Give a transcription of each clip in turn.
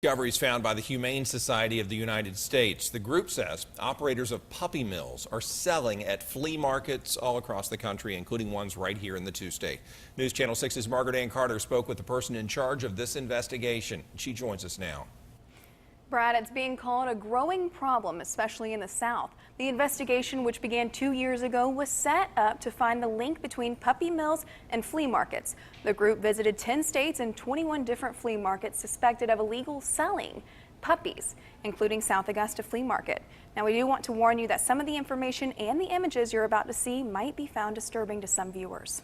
Discoveries found by the Humane Society of the United States. The group says operators of puppy mills are selling at flea markets all across the country, including ones right here in the two-state. News Channel 6's Margaret Ann Carter spoke with the person in charge of this investigation. She joins us now. Brad, it's being called a growing problem, especially in the South. The investigation, which began 2 years ago, was set up to find the link between puppy mills and flea markets. The group visited 10 states and 21 different flea markets suspected of illegal selling puppies, including South Augusta Flea Market. Now, we do want to warn you that some of the information and the images you're about to see might be found disturbing to some viewers.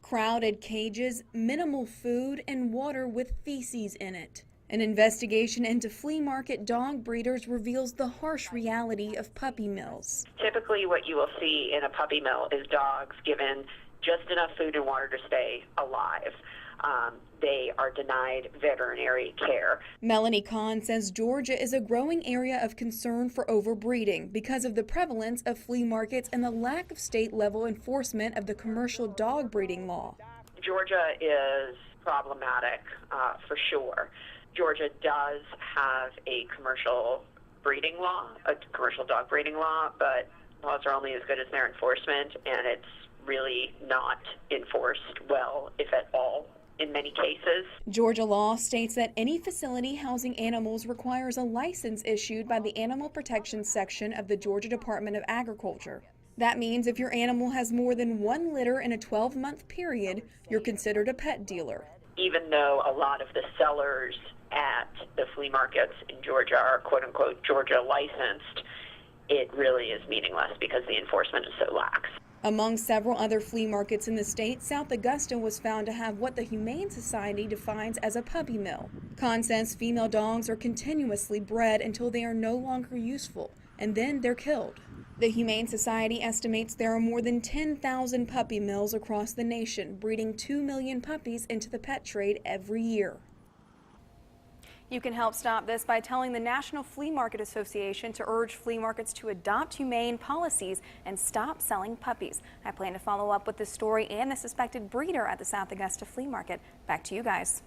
Crowded cages, minimal food, and water with feces in it. An investigation into flea market dog breeders reveals the harsh reality of puppy mills. Typically what you will see in a puppy mill is dogs given just enough food and water to stay alive. They are denied veterinary care. Melanie Kahn says Georgia is a growing area of concern for overbreeding because of the prevalence of flea markets and the lack of state-level enforcement of the commercial dog breeding law. Georgia is problematic for sure. Georgia does have a commercial breeding law, a commercial dog breeding law, but laws are only as good as their enforcement, and it's really not enforced well, if at all, in many cases. Georgia law states that any facility housing animals requires a license issued by the Animal Protection Section of the Georgia Department of Agriculture. That means if your animal has more than 1 litter in a 12-month period, you're considered a pet dealer. Even though a lot of the sellers at the flea markets in Georgia are quote-unquote Georgia licensed, it really is meaningless because the enforcement is so lax. Among several other flea markets in the state, South Augusta was found to have what the Humane Society defines as a puppy mill. Kahn says female dogs are continuously bred until they are no longer useful, and then they're killed. The Humane Society estimates there are more than 10,000 puppy mills across the nation, breeding 2 million puppies into the pet trade every year. You can help stop this by telling the National Flea Market Association to urge flea markets to adopt humane policies and stop selling puppies. I plan to follow up with this story and the suspected breeder at the South Augusta Flea Market. Back to you guys.